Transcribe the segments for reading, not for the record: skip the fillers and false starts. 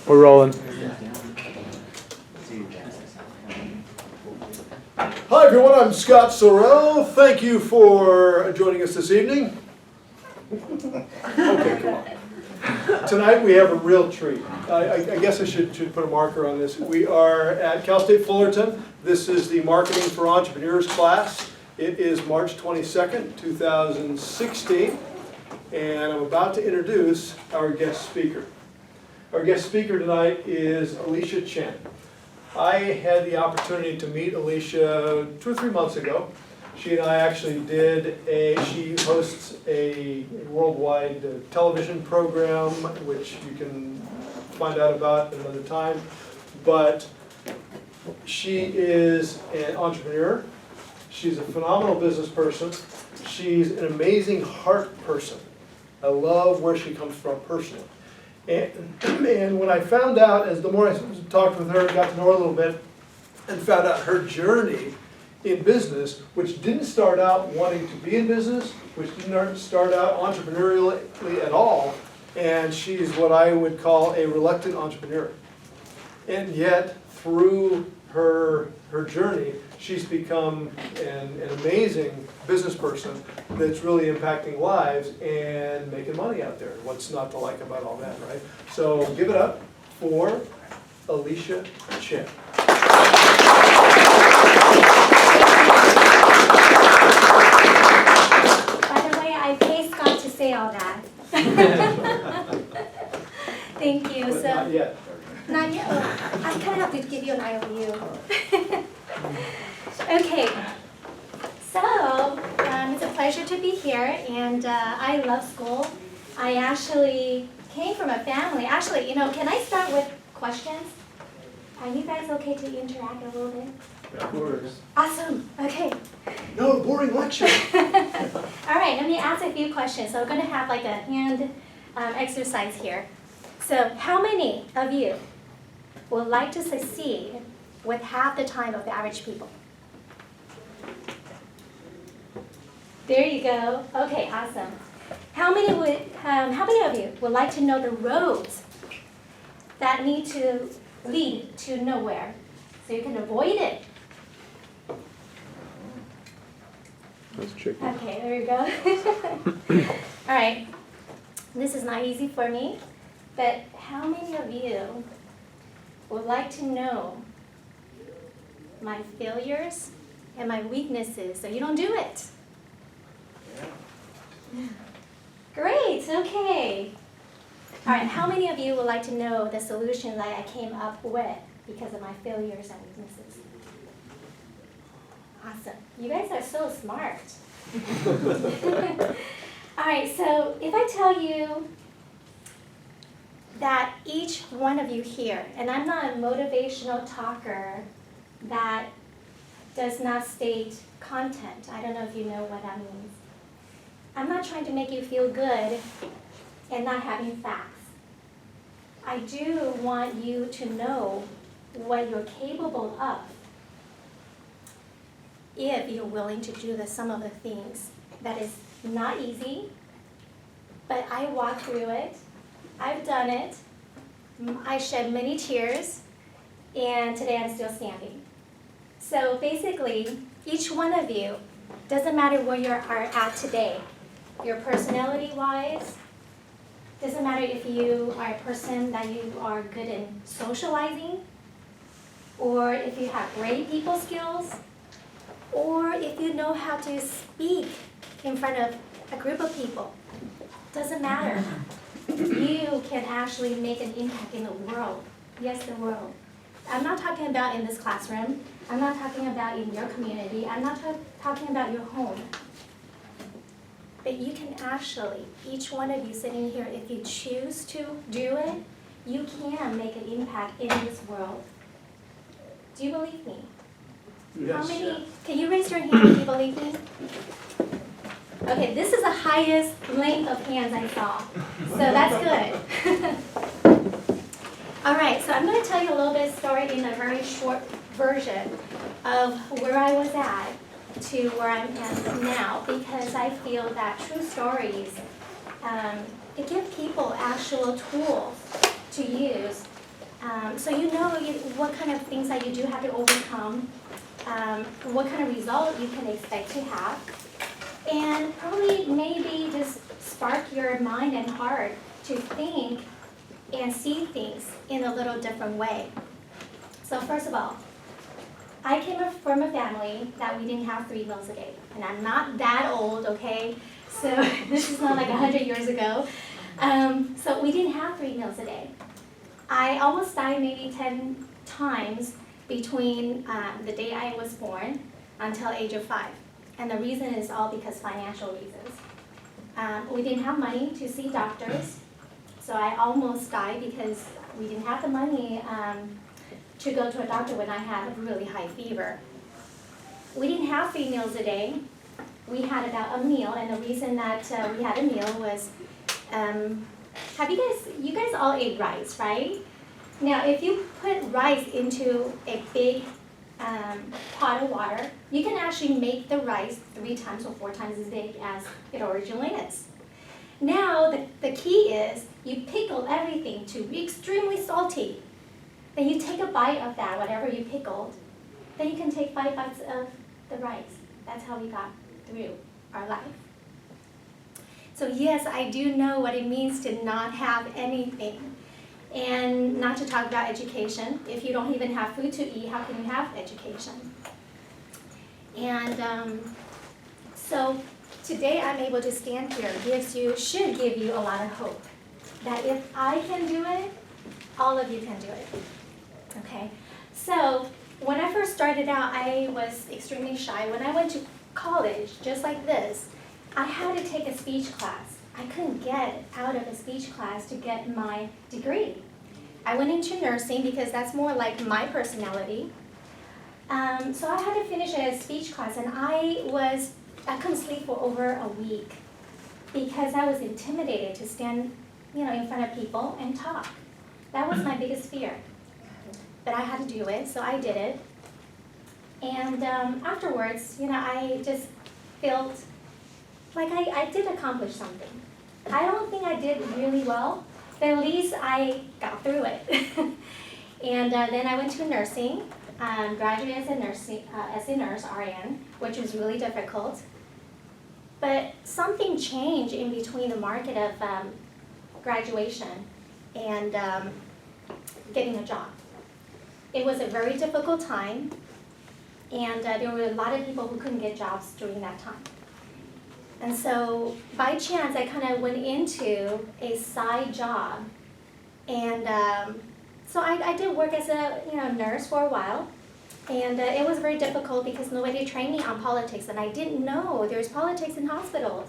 We're rolling. Hi everyone, I'm Scott Sorrell. Thank you for joining us this evening. Okay, come on. Tonight we have a real treat. I guess I should put a marker on this. We are at Cal State Fullerton. This is the Marketing for Entrepreneurs class. It is March 22nd, 2016, and I'm about to introduce our guest speaker. Our guest speaker tonight is Alicia Chen. I had the opportunity to meet Alicia 2 or 3 months ago. She and I actually she hosts a worldwide television program, which you can find out about another time. But she is an entrepreneur. She's a phenomenal business person. She's an amazing heart person. I love where she comes from personally. And when I found out, as the more I talked with her, got to know her a little bit, and found out her journey in business, which didn't start out wanting to be in business, which didn't start out entrepreneurially at all, and she's what I would call a reluctant entrepreneur. And yet, through her journey, she's become an amazing business person that's really impacting lives and making money out there. What's not to like about all that, right? So give it up for Alicia Chen. By the way, I paid Scott to say all that. Thank you. But So not yet. not yet. Oh, I kind of have to give you an IOU. Okay. So it's a pleasure to be here, and I love school. I actually came from a family. Actually, can I start with questions? Are you guys okay to interact a little bit? Of course. Awesome. Okay. No boring lecture. All right, let me ask a few questions. So we're going to have like a hand exercise here. So how many of you would like to succeed with half the time of the average people? There you go. Okay, awesome. How many of you would like to know the roads that need to lead to nowhere so you can avoid it? That's tricky. Okay, there you go. All right, this is not easy for me, but how many of you would like to know my failures and my weaknesses so you don't do it? Great, okay. All right, how many of you would like to know the solution that I came up with because of my failures and weaknesses? Awesome. You guys are so smart. All right, so if I tell you that each one of you here, and I'm not a motivational talker that does not state content. I don't know if you know what that means. I'm not trying to make you feel good and not having facts. I do want you to know what you're capable of if you're willing to do some of the things. That is not easy, but I walked through it. I've done it. I shed many tears, and today I'm still standing. So basically, each one of you, doesn't matter where you are at today, your personality-wise, doesn't matter if you are a person that you are good in socializing, or if you have great people skills, or if you know how to speak in front of a group of people. Doesn't matter. You can actually make an impact in the world. Yes, the world. I'm not talking about in this classroom. I'm not talking about in your community. I'm not talking about your home. But you can actually, each one of you sitting here, if you choose to do it, you can make an impact in this world. Do you believe me? Yes. How many? Can you raise your hand if you believe me? Okay, this is the highest length of hands I saw. So that's good. All right, so I'm going to tell you a little bit of story in a very short version of where I was at to where I'm at now, because I feel that true stories, it give people actual tools to use So you know what kind of things that you do have to overcome, what kind of result you can expect to have, and probably maybe just spark your mind and heart to think and see things in a little different way. So first of all, I came from a family that we didn't have 3 meals a day. And I'm not that old, okay? So this is not like 100 years ago. So we didn't have 3 meals a day. I almost died maybe 10 times between the day I was born until age of 5. And the reason is all because financial reasons. We didn't have money to see doctors. So I almost died because we didn't have the money to go to a doctor when I had a really high fever. We didn't have 3 meals a day. We had about a meal, and the reason that we had a meal was, you guys all ate rice, right? Now, if you put rice into a big pot of water, you can actually make the rice 3 times or 4 times as big as it originally is. Now, the key is you pickle everything to be extremely salty. Then you take a bite of that, whatever you pickled. Then you can take 5 bites of the rice. That's how we got through our life. So yes, I do know what it means to not have anything. And not to talk about education. If you don't even have food to eat, how can you have education? And so today I'm able to stand here should give you a lot of hope. That if I can do it, all of you can do it. Okay, so when I first started out, I was extremely shy. When I went to college, just like this, I had to take a speech class. I couldn't get out of a speech class to get my degree. I went into nursing because that's more like my personality. So I had to finish a speech class, and I couldn't sleep for over a week because I was intimidated to stand, in front of people and talk. That was my biggest fear. But I had to do it, so I did it. And afterwards, I just felt like I did accomplish something. I don't think I did really well, but at least I got through it. And then I went to nursing, graduated as a nurse, RN, which was really difficult. But something changed in between the market of graduation and getting a job. It was a very difficult time, and there were a lot of people who couldn't get jobs during that time. And so by chance, I kind of went into a side job. And so I did work as a nurse for a while. And it was very difficult because nobody trained me on politics, and I didn't know there's politics in hospitals.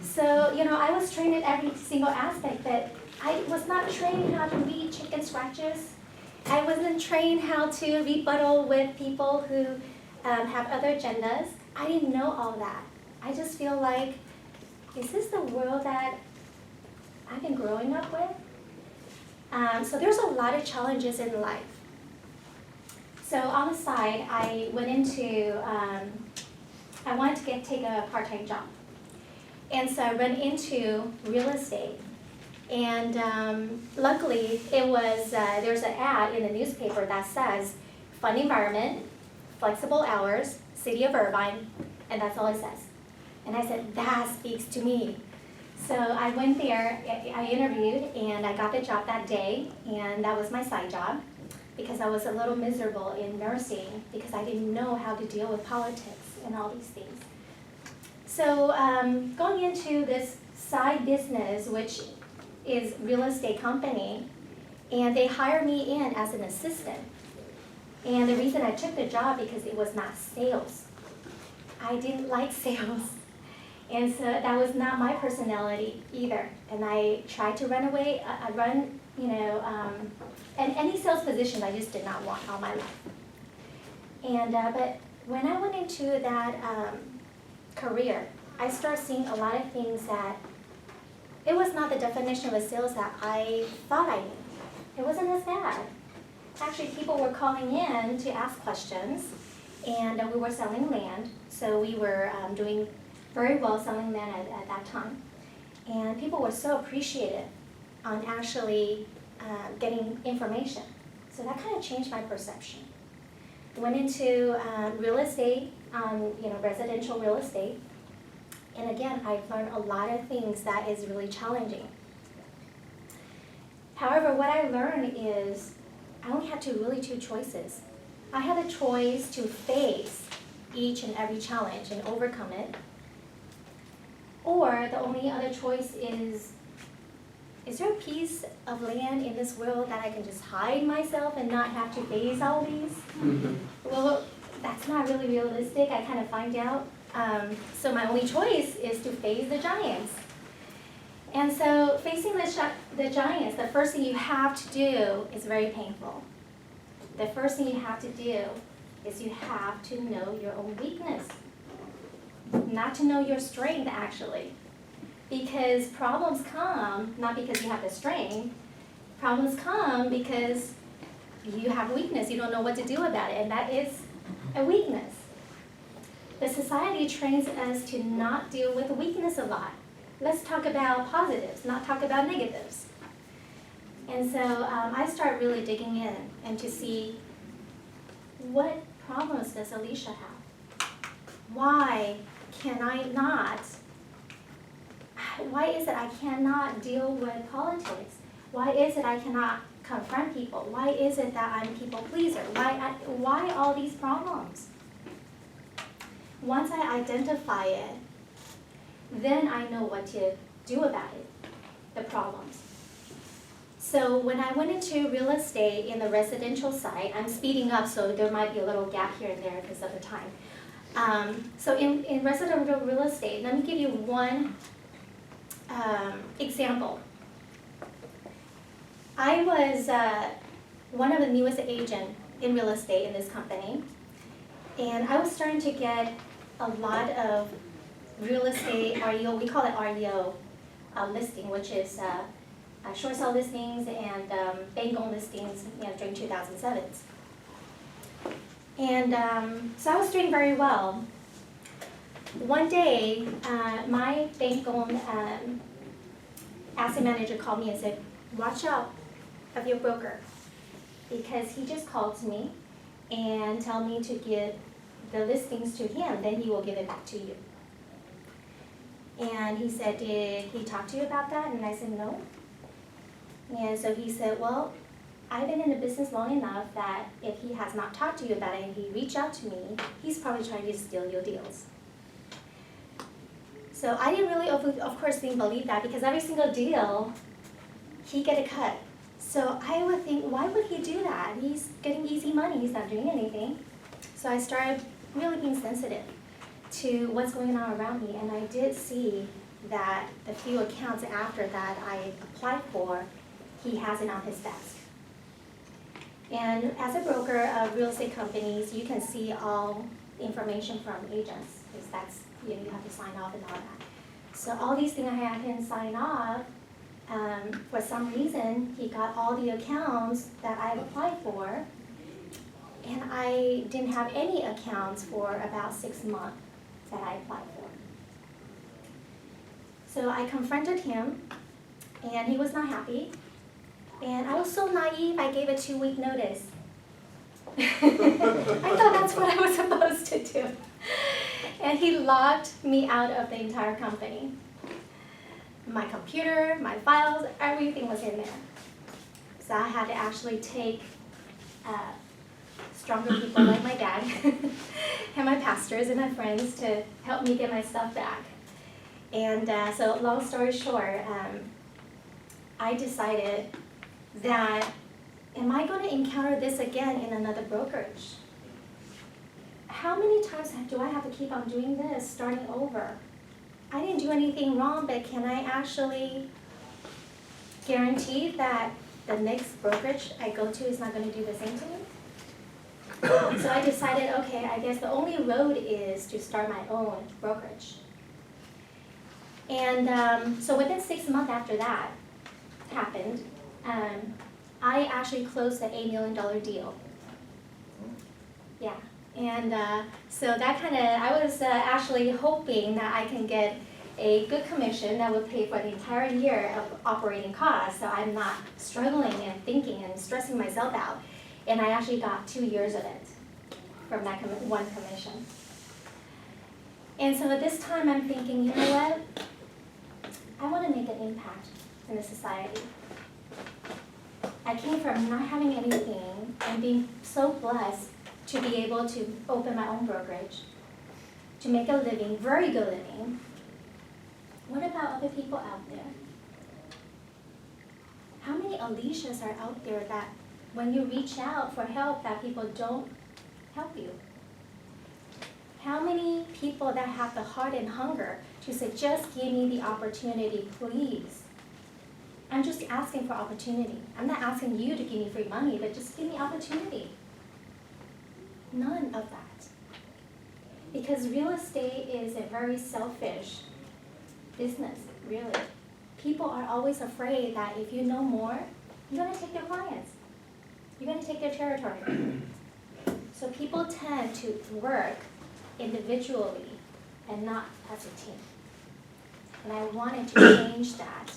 So, I was trained in every single aspect, but I was not trained how to read chicken scratches. I wasn't trained how to rebuttal with people who have other agendas. I didn't know all that. I just feel like, is this the world that I've been growing up with? So there's a lot of challenges in life. So on the side, I went into, I wanted to take a part-time job. And so I went into real estate. And luckily, it was there's an ad in the newspaper that says, fun environment, flexible hours, city of Irvine, and that's all it says. And I said, that speaks to me. So I went there, I interviewed, and I got the job that day, and that was my side job, because I was a little miserable in nursing, because I didn't know how to deal with politics and all these things. So going into this side business, which is real estate company, and they hired me in as an assistant. And the reason I took the job because it was not sales. I didn't like sales. And so that was not my personality either. And I tried to run away, and any sales position I just did not want all my life. And but when I went into that career, I started seeing a lot of things that it was not the definition of sales that I thought I knew. It wasn't as bad. Actually, people were calling in to ask questions, and we were selling land. So we were doing very well selling land at that time. And people were so appreciative on actually getting information. So that kind of changed my perception. Went into real estate, residential real estate. And again, I've learned a lot of things that is really challenging. However, what I learned is I only had two choices. I had a choice to face each and every challenge and overcome it. Or the only other choice is there a piece of land in this world that I can just hide myself and not have to face all these? Well, that's not really realistic, I kind of find out. So my only choice is to face the giants. And so facing the giants, the first thing you have to do is very painful. The first thing you have to do is you have to know your own weakness. Not to know your strength, actually. Because problems come, not because you have the strength, problems come because you have weakness. You don't know what to do about it, and that is a weakness. The society trains us to not deal with weakness a lot. Let's talk about positives, not talk about negatives. And so I start really digging in and to see what problems does Alisha have? Why can I not? Why is it I cannot deal with politics? Why is it I cannot confront people? Why is it that I'm a people pleaser? Why all these problems? Once I identify it, then I know what to do about it, the problems. So when I went into real estate in the residential side, I'm speeding up, so there might be a little gap here and there because of the time. So in residential real estate, let me give you one example. I was one of the newest agents in real estate in this company, and I was starting to get a lot of real estate REO, we call it REO listing, which is short sale listings and bank-owned listings during 2007. And so I was doing very well. One day, my bank-owned asset manager called me and said, watch out of your broker, because he just called to me and told me to give the listings to him, then he will give it back to you. And he said, did he talk to you about that? And I said, no. And so he said, well, I've been in the business long enough that if he has not talked to you about it and he reached out to me, he's probably trying to steal your deals. So I didn't really, of course, didn't believe that, because every single deal, he get a cut. So I would think, why would he do that? He's getting easy money, he's not doing anything. So I started really being sensitive to what's going on around me, and I did see that the few accounts after that I applied for, he has it on his desk. And as a broker of real estate companies, you can see all information from agents, because that's, you have to sign off and all that. So all these things I had him sign off. For some reason, he got all the accounts that I applied for, and I didn't have any accounts for about 6 months that I applied for. So I confronted him, and he was not happy. And I was so naive, I gave a 2-week notice. I thought that's what I was supposed to do. And he locked me out of the entire company. My computer, my files, everything was in there. So I had to actually take stronger people like my dad and my pastors and my friends to help me get my stuff back. And so long story short, I decided that, am I going to encounter this again in another brokerage? How many times do I have to keep on doing this, starting over? I didn't do anything wrong, but can I actually guarantee that the next brokerage I go to is not going to do the same to me? So I decided, okay, I guess the only road is to start my own brokerage. And so within 6 months after that happened, I actually closed the $8 million deal. Yeah, and so that kind of, I was actually hoping that I can get a good commission that would pay for the entire year of operating costs, so I'm not struggling and thinking and stressing myself out. And I actually got 2 years of it from that one commission. And so at this time I'm thinking, you know what? I want to make an impact in the society. I came from not having anything and being so blessed to be able to open my own brokerage, to make a living, very good living. What about other people out there? How many Alishas are out there that when you reach out for help that people don't help you? How many people that have the heart and hunger to say, just give me the opportunity, please? I'm just asking for opportunity. I'm not asking you to give me free money, but just give me opportunity. None of that. Because real estate is a very selfish business, really. People are always afraid that if you know more, you're going to take their clients. You're going to take their territory. So people tend to work individually and not as a team. And I wanted to change that